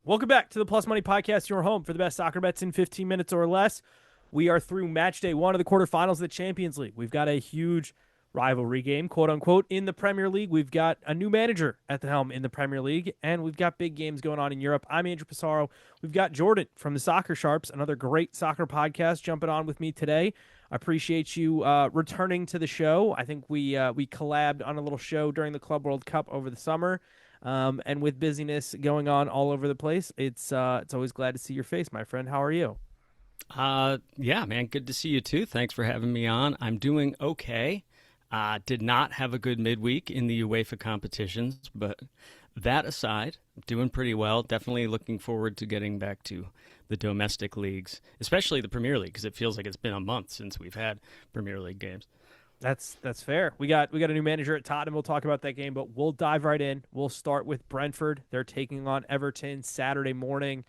Welcome back to the Plus Money Podcast, your home for the best soccer bets in 15 minutes or less. We are through match day one of the quarterfinals of the Champions League. We've got a huge rivalry game, quote unquote, in the Premier League. We've got a new manager at the helm in the Premier League, and we've got big games going on in Europe. I'm Andrew Passaro. We've got Jordan from the Soccer Sharps, another great soccer podcast, jumping on with me today. I appreciate you returning to the show. I think we collabed on a little show during the Club World Cup over the summer. And with busyness going on all over the place, it's always glad to see your face, my friend. How are you? Yeah, man, good to see you too. Thanks for having me on. I'm doing okay. Did not have a good midweek in the UEFA competitions, but that aside, doing pretty well. Definitely looking forward to getting back to the domestic leagues, especially the Premier League, because it feels like it's been a month since we've had Premier League games. That's fair. We got a new manager at Tottenham. We'll talk about that game, but we'll dive right in. We'll start with Brentford. They're taking on Everton Saturday morning.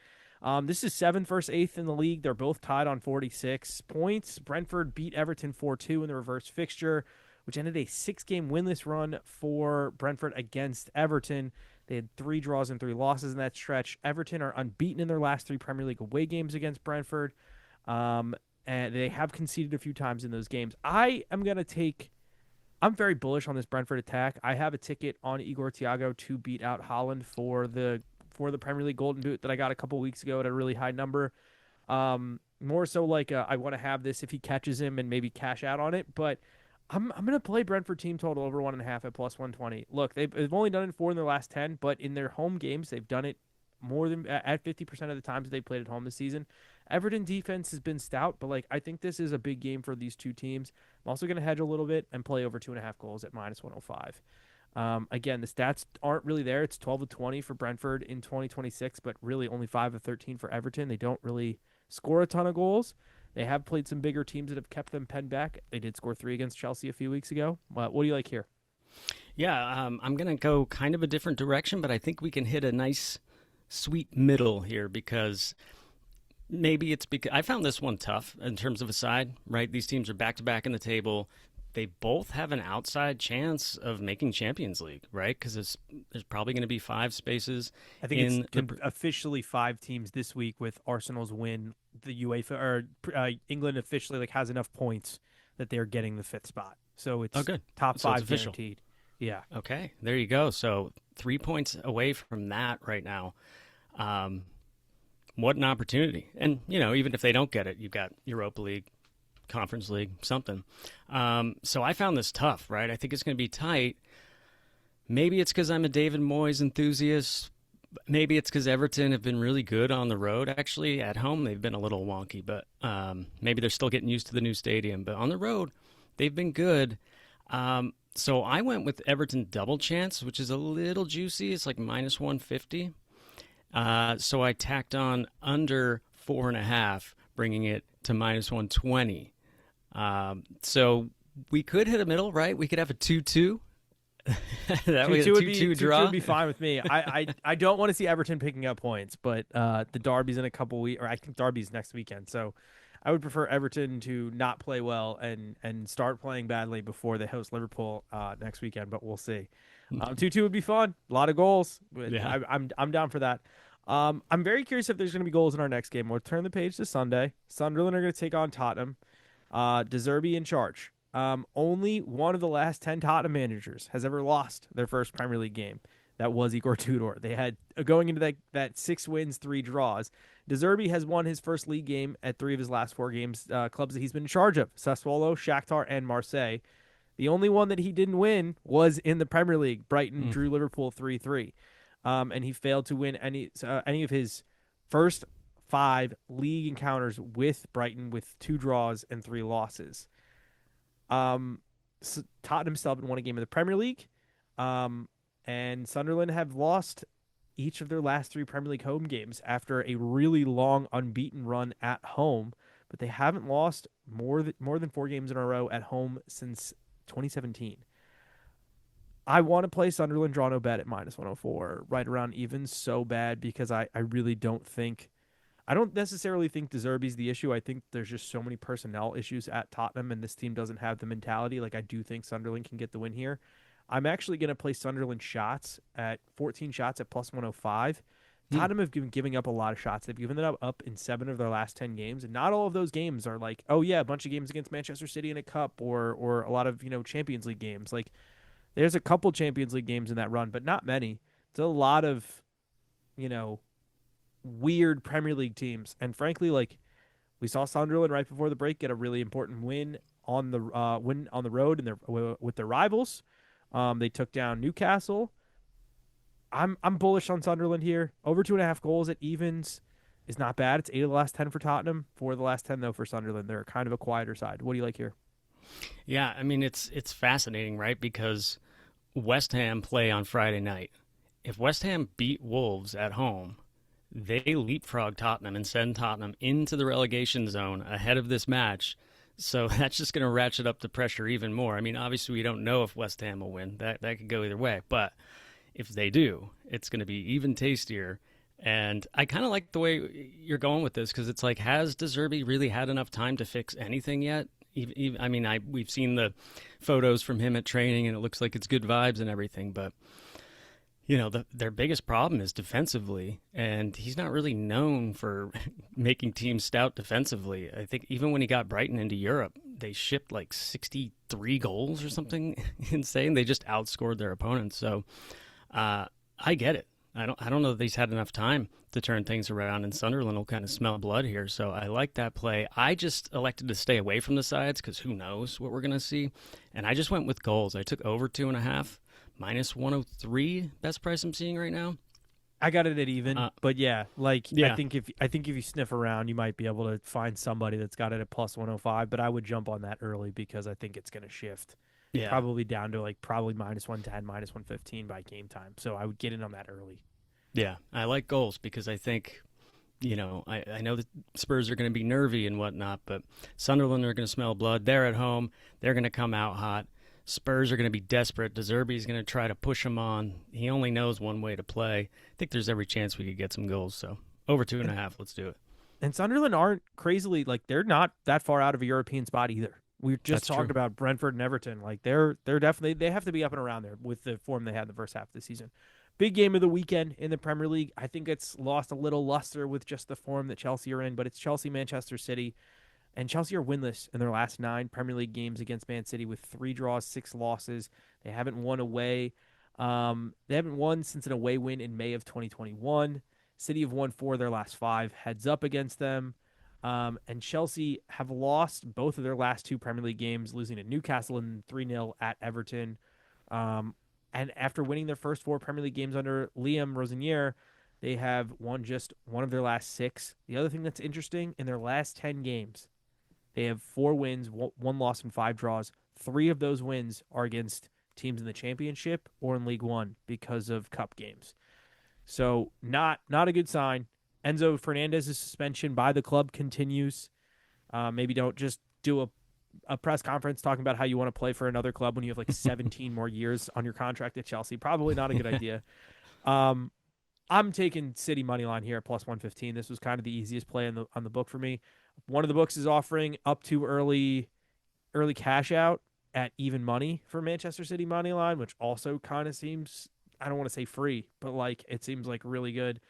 This is 7th versus 8th in the league. They're both tied on 46 points. Brentford beat Everton 4-2 in the reverse fixture, which ended a 6-game winless run for Brentford against Everton. They had 3 draws and 3 losses in that stretch. Everton are unbeaten in their last 3 Premier League away games against Brentford. And they have conceded a few times in those games. I'm very bullish on this Brentford attack. I have a ticket on Igor Thiago to beat out Haaland for the Premier League Golden Boot that I got a couple weeks ago at a really high number. More so like I want to have this if he catches him and maybe cash out on it. But I'm going to play Brentford team total over 1.5 at plus 120. Look, they've only done it 4 in their last 10, but in their home games, they've done it more than at 50% of the times they played at home this season. Everton defense has been stout, but I think this is a big game for these two teams. I'm also going to hedge a little bit and play over 2.5 goals at minus 105. Again, the stats aren't really there. It's 12-20 for Brentford in 2026, but really only 5-13 for Everton. They don't really score a ton of goals. They have played some bigger teams that have kept them penned back. They did score 3 against Chelsea a few weeks ago. What do you like here? Yeah, I'm going to go kind of a different direction, but I think we can hit a nice sweet middle here because maybe it's because I found this one tough in terms of a side, right? These teams are back-to-back in the table. They both have an outside chance of making Champions League, right? Because there's probably going to be 5 spaces. I think it's officially 5 teams this week with Arsenal's win. The UEFA or England officially has enough points that they're getting the 5th spot. So it's good. Top so 5 it's official. Guaranteed. Yeah. Okay, there you go. So 3 points away from that right now. What an opportunity. And, even if they don't get it, you've got Europa League, Conference League, something. So I found this tough, right? I think it's going to be tight. Maybe it's because I'm a David Moyes enthusiast. Maybe it's because Everton have been really good on the road. Actually, at home, they've been a little wonky, but maybe they're still getting used to the new stadium. But on the road, they've been good. So I went with Everton double chance, which is a little juicy. It's like minus 150. So I tacked on under 4.5, bringing it to minus 120. So we could hit a middle, right? We could have a 2-2. That would 2-2 draw. 2-2 would be fine with me. I don't want to see Everton picking up points, but the Derby's in a couple weeks, or I think Derby's next weekend. So I would prefer Everton to not play well and start playing badly before they host Liverpool next weekend. But we'll see. 2-2 would be fun. A lot of goals. Yeah. I'm down for that. I'm very curious if there's going to be goals in our next game. We'll turn the page to Sunday. Sunderland are going to take on Tottenham. De Zerbi in charge. Only one of the last 10 Tottenham managers has ever lost their first Premier League game. That was Igor Tudor. They had, going into that 6 wins, 3 draws. De Zerbi has won his first league game at 3 of his last 4 games, clubs that he's been in charge of, Sassuolo, Shakhtar, and Marseille. The only one that he didn't win was in the Premier League. Brighton drew Liverpool 3-3. And he failed to win any of his first 5 league encounters with Brighton with 2 draws and 3 losses. So Tottenham still haven't won a game in the Premier League. And Sunderland have lost each of their last 3 Premier League home games after a really long unbeaten run at home. But they haven't lost more than 4 games in a row at home since 2017. I want to play Sunderland draw no bet at minus 104, right around even, so bad because I really don't think – I don't necessarily think De Zerbi's the issue. I think there's just so many personnel issues at Tottenham, and this team doesn't have the mentality. I do think Sunderland can get the win here. I'm actually going to play Sunderland shots at 14 shots at plus 105. Hmm. Tottenham have been giving up a lot of shots. They've given it up in 7 of their last 10 games, and not all of those games are like, oh yeah, a bunch of games against Manchester City in a cup or a lot of Champions League games. Like there's a couple Champions League games in that run, but not many. It's a lot of you know weird Premier League teams, and frankly, like we saw Sunderland right before the break get a really important win on the road and their with their rivals. They took down Newcastle. I'm bullish on Sunderland here. Over 2.5 goals at evens is not bad. It's 8 of the last 10 for Tottenham. 4 of the last 10 though for Sunderland. They're kind of a quieter side. What do you like here? Yeah, I mean it's fascinating, right? Because West Ham play on Friday night. If West Ham beat Wolves at home, they leapfrog Tottenham and send Tottenham into the relegation zone ahead of this match. So that's just going to ratchet up the pressure even more. I mean, obviously we don't know if West Ham will win. That could go either way, but if they do, it's going to be even tastier. And I kind of like the way you're going with this because it's like, has De Zerbi really had enough time to fix anything yet? I mean, we've seen the photos from him at training, and it looks like it's good vibes and everything. But their biggest problem is defensively, and he's not really known for making teams stout defensively. I think even when he got Brighton into Europe, they shipped like 63 goals or something insane. They just outscored their opponents. So I get it. I don't know that he's had enough time to turn things around, and Sunderland will kind of smell blood here. So I like that play. I just elected to stay away from the sides because who knows what we're going to see. And I just went with goals. I took over 2.5, minus 103, best price I'm seeing right now. I got it at even, but yeah, Yeah. I think if you sniff around, you might be able to find somebody that's got it at plus 105. But I would jump on that early because I think it's going to shift. Yeah. Probably down to probably minus 110, minus 115 by game time. So I would get in on that early. Yeah. I like goals because I think, I know the Spurs are going to be nervy and whatnot, but Sunderland are going to smell blood. They're at home. They're going to come out hot. Spurs are going to be desperate. De Zerbi is going to try to push them on. He only knows one way to play. I think there's every chance we could get some goals. So over 2.5, let's do it. And Sunderland aren't crazily they're not that far out of a European spot either. We just talked about Brentford and Everton. They're definitely they have to be up and around there with the form they had in the first half of the season. Big game of the weekend in the Premier League. I think it's lost a little luster with just the form that Chelsea are in, but it's Chelsea Manchester City. And Chelsea are winless in their last 9 Premier League games against Man City with 3 draws, 6 losses. They haven't won away. They haven't won since an away win in May of 2021. City have won 4 of their last 5 heads up against them. And Chelsea have lost both of their last 2 Premier League games, losing to Newcastle and 3-0 at Everton. And after winning their first 4 Premier League games under Liam Rosenier, they have won just 1 of their last 6. The other thing that's interesting, in their last 10 games, they have 4 wins, 1 loss, and 5 draws. 3 of those wins are against teams in the Championship or in League One because of cup games. So not a good sign. Enzo Fernandez's suspension by the club continues. Maybe don't just do a press conference talking about how you want to play for another club when you have 17 more years on your contract at Chelsea. Probably not a good idea. I'm taking City money line here at plus 115. This was kind of the easiest play on the book for me. One of the books is offering up to early cash out at even money for Manchester City money line, which also kind of seems, I don't want to say free, but it seems really good.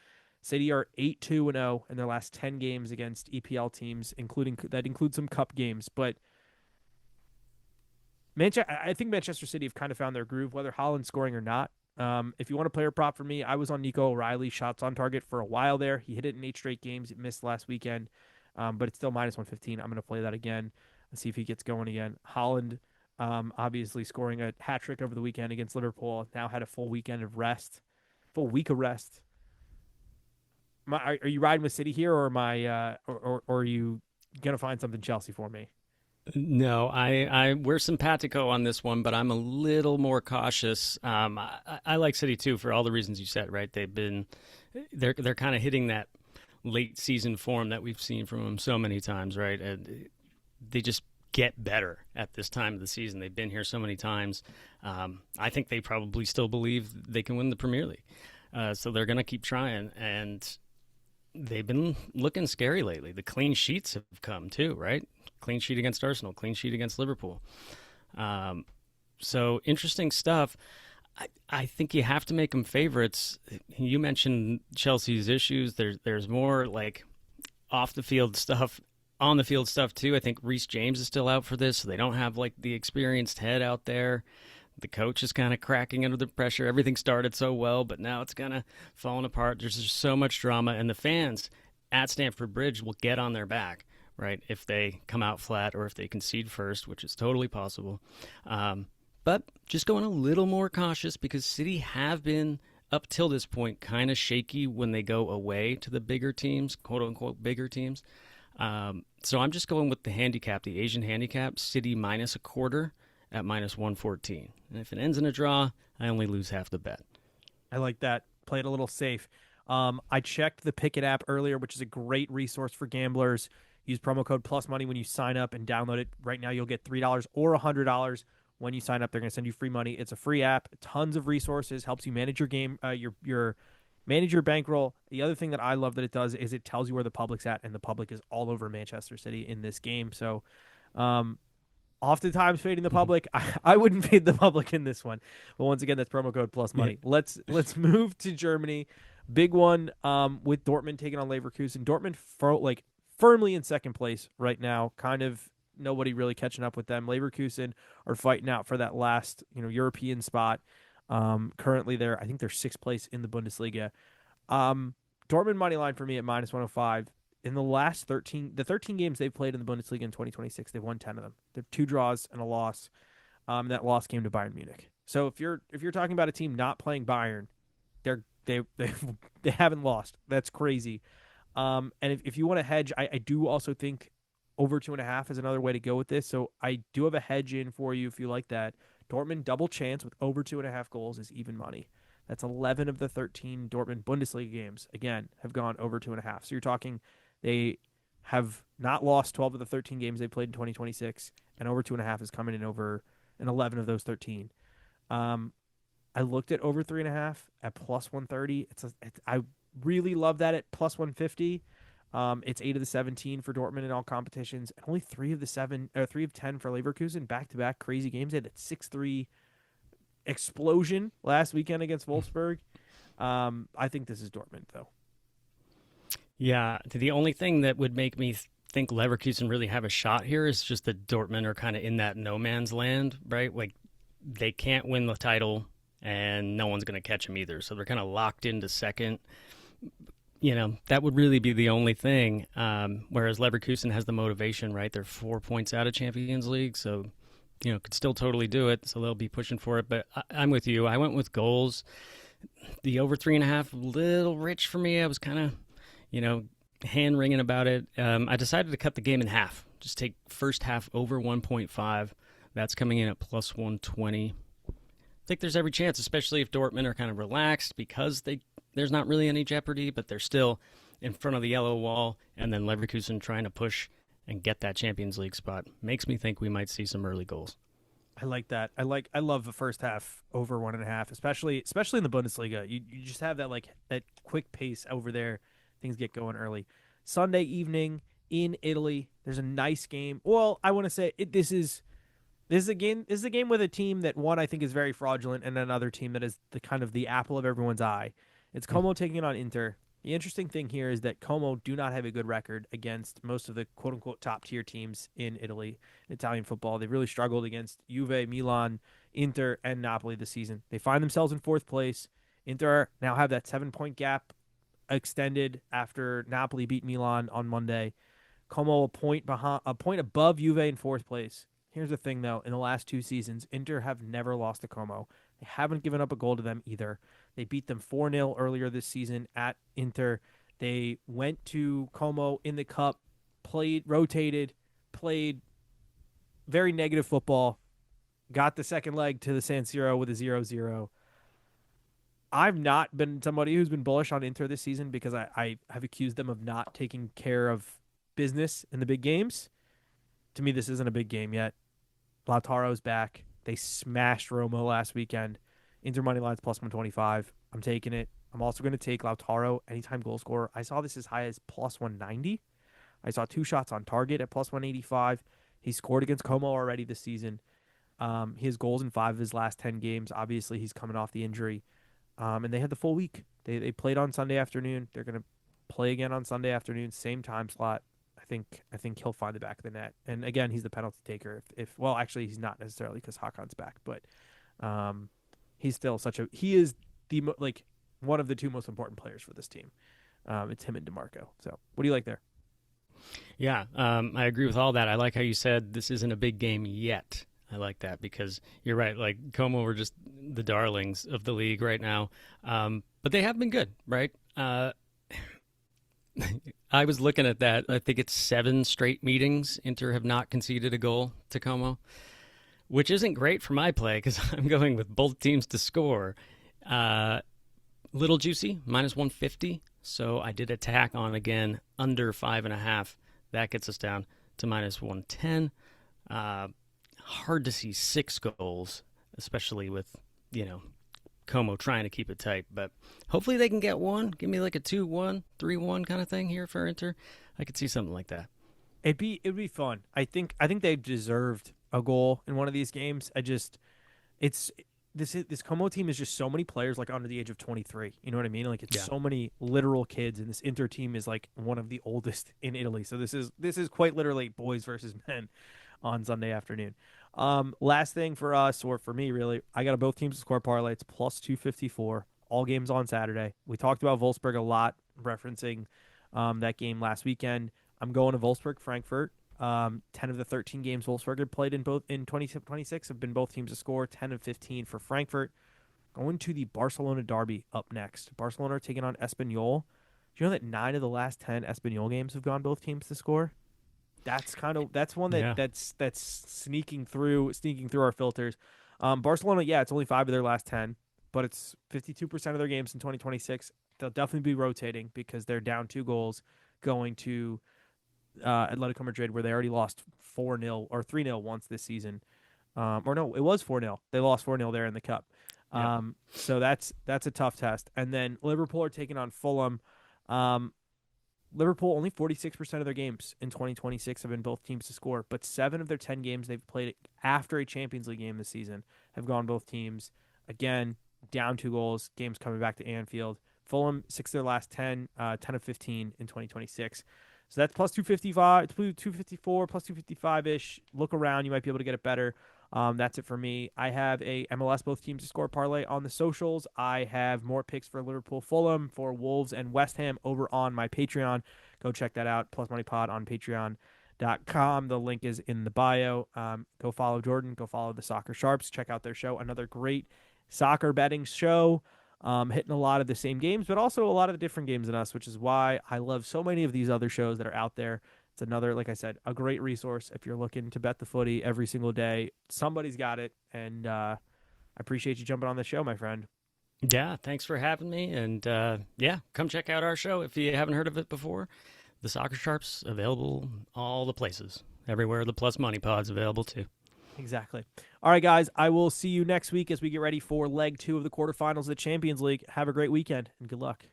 City are 8-2-0 in their last 10 games against EPL teams, that includes some cup games. But I think Manchester City have kind of found their groove, whether Haaland's scoring or not. If you want a player prop for me, I was on Nico O'Reilly, shots on target for a while there. He hit it in 8 straight games. It missed last weekend, but it's still minus 115. I'm going to play that again and see if he gets going again. Haaland, obviously scoring a hat trick over the weekend against Liverpool. Now had a full week of rest. Are you riding with City here, or am I, or are you gonna find something Chelsea for me? No, we're simpatico on this one, but I'm a little more cautious. I like City too for all the reasons you said. Right, they're kind of hitting that late season form that we've seen from them so many times. Right, and they just get better at this time of the season. They've been here so many times. I think they probably still believe they can win the Premier League, so they're gonna keep trying. And they've been looking scary lately. The clean sheets have come too, right? Clean sheet against Arsenal, clean sheet against Liverpool. So interesting stuff. I think you have to make them favorites. You mentioned Chelsea's issues. There's more like off the field stuff, on the field stuff too. I think Reece James is still out for this, so they don't have like the experienced head out there. The coach is kind of cracking under the pressure. Everything started so well, but now it's kind of falling apart. There's just so much drama, and the fans at Stamford Bridge will get on their back, right, if they come out flat or if they concede first, which is totally possible. But just going a little more cautious because City have been, up till this point, kind of shaky when they go away to the bigger teams, quote unquote bigger teams. So I'm just going with the handicap, the Asian handicap, City minus a quarter at minus 114. And if it ends in a draw, I only lose half the bet. I like that. Play it a little safe. I checked the Pickett app earlier, which is a great resource for gamblers. Use promo code Plus Money when you sign up and download it. Right now, you'll get $3 or $100 when you sign up. They're going to send you free money. It's a free app. Tons of resources. Helps you manage your game, your manage your bankroll. The other thing that I love that it does is it tells you where the public's at, and the public is all over Manchester City in this game. So, oftentimes fading the public. I wouldn't fade the public in this one. But once again, that's promo code Plus Money. Let's move to Germany. Big one with Dortmund taking on Leverkusen. Dortmund firmly in second place right now. Kind of nobody really catching up with them. Leverkusen are fighting out for that last European spot. Currently, I think they're sixth place in the Bundesliga. Dortmund money line for me at minus 105. In the last 13 games they've played in the Bundesliga in 2026, they've won 10 of them. They have 2 draws and a loss. That loss came to Bayern Munich. So if you're talking about a team not playing Bayern, they haven't lost. That's crazy. And if you want to hedge, I do also think over 2.5 is another way to go with this. So I do have a hedge in for you if you like that. Dortmund double chance with over 2.5 goals is even money. That's 11 of the 13 Dortmund Bundesliga games, again, have gone over 2.5. So you're talking they have not lost 12 of the 13 games they played in 2026, and over 2.5 is coming in over in 11 of those 13. I looked at over 3.5 at plus 130. I really love that at plus 150. It's 8 of the 17 for Dortmund in all competitions, and only 3 of 10 for Leverkusen. Back-to-back crazy games. They had that 6-3 explosion last weekend against Wolfsburg. I think this is Dortmund, though. Yeah, the only thing that would make me think Leverkusen really have a shot here is just that Dortmund are kind of in that no man's land, right? Like they can't win the title, and no one's going to catch them either. So they're kind of locked into second. That would really be the only thing. Whereas Leverkusen has the motivation, right? They're 4 points out of Champions League, so could still totally do it. So they'll be pushing for it. But I'm with you. I went with goals. The over 3.5, a little rich for me. I was kind of hand wringing about it. I decided to cut the game in half. Just take first half over 1.5. That's coming in at plus 120. I think there's every chance, especially if Dortmund are kind of relaxed because there's not really any jeopardy, but they're still in front of the yellow wall, and then Leverkusen trying to push and get that Champions League spot. Makes me think we might see some early goals. I like that. I love the first half over 1.5, especially in the Bundesliga. You just have that quick pace over there. Things get going early. Sunday evening in Italy, there's a nice game. Well, I want to say this is a game with a team that one I think is very fraudulent, and another team that is the kind of the apple of everyone's eye. It's Como taking it on Inter. The interesting thing here is that Como do not have a good record against most of the quote unquote top tier teams in Italy, in Italian football. They've really struggled against Juve, Milan, Inter, and Napoli this season. They find themselves in 4th place. Inter now have that 7-point gap extended after Napoli beat Milan on Monday. Como a point above Juve in 4th place. Here's the thing, though. In the last 2 seasons, Inter have never lost to Como. They haven't given up a goal to them either. They beat them 4-0 earlier this season at Inter. They went to Como in the cup, rotated, played very negative football, got the second leg to the San Siro with a 0-0. I've not been somebody who's been bullish on Inter this season because I have accused them of not taking care of business in the big games. To me, this isn't a big game yet. Lautaro's back. They smashed Roma last weekend. Inter money lines plus 125. I'm taking it. I'm also going to take Lautaro anytime goal scorer. I saw this as high as plus 190. I saw 2 shots on target at plus 185. He scored against Como already this season. He has goals in 5 of his last 10 games. Obviously, he's coming off the injury. And they had the full week. They played on Sunday afternoon. They're going to play again on Sunday afternoon, same time slot. I think he'll find the back of the net. And again, he's the penalty taker. If well, actually, he's not necessarily because Hakan's back, but he's still he is like one of the 2 most important players for this team. It's him and DeMarco. So, what do you like there? Yeah, I agree with all that. I like how you said this isn't a big game yet. I like that because you're right. Like Como were just the darlings of the league right now, but they have been good, right? I was looking at that. I think it's 7 straight meetings Inter have not conceded a goal to Como, which isn't great for my play because I'm going with both teams to score. Little juicy, -150. So I did a tack on again under 5.5. That gets us down to -110. Hard to see 6 goals, especially with, Como trying to keep it tight. But hopefully they can get one. Give me like a 2-1, 3-1 kind of thing here for Inter. I could see something like that. It'd be fun. I think they deserved a goal in one of these games. This Como team is just so many players like under the age of 23. You know what I mean? Like it's so many literal kids, and this Inter team is like one of the oldest in Italy. So this is quite literally boys versus men on Sunday afternoon. Last thing for us, or for me really, I got both teams to score parlay. It's +254. All games on Saturday. We talked about Wolfsburg a lot, referencing that game last weekend. I'm going to Wolfsburg, Frankfurt. 10 of the 13 games Wolfsburg had played in 2026 have been both teams to score. 10 of 15 for Frankfurt. Going to the Barcelona derby up next. Barcelona are taking on Espanyol. Do you know that 9 of the last 10 Espanyol games have gone both teams to score? That's one that's sneaking through our filters. Barcelona, it's only 5 of their last 10, but it's 52% of their games in 2026. They'll definitely be rotating because they're down 2 goals going to Atletico Madrid, where they already lost 4-0 or 3-0 once this season. Or no, it was 4-0. They lost 4-0 there in the cup. So that's a tough test. And then Liverpool are taking on Fulham. Liverpool, only 46% of their games in 2026 have been both teams to score, but 7 of their 10 games they've played after a Champions League game this season have gone both teams. Again, down 2 goals, games coming back to Anfield. Fulham, 6 of their last 10, 10 of 15 in 2026. So that's +255, 254, +255-ish. Look around. You might be able to get it better. That's it for me. I have a MLS both teams to score parlay on the socials. I have more picks for Liverpool, Fulham, for Wolves, and West Ham over on my Patreon. Go check that out. Plus Money Pod on Patreon.com. The link is in the bio. Go follow Jordan. Go follow the Soccer Sharps. Check out their show. Another great soccer betting show. Hitting a lot of the same games, but also a lot of the different games than us, which is why I love so many of these other shows that are out there. It's another, like I said, a great resource if you're looking to bet the footy every single day. Somebody's got it, and I appreciate you jumping on the show, my friend. Yeah, thanks for having me, and come check out our show if you haven't heard of it before. The Soccer Sharps, available all the places, everywhere the Plus Money Pod's available too. Exactly. All right, guys, I will see you next week as we get ready for leg 2 of the quarterfinals of the Champions League. Have a great weekend, and good luck.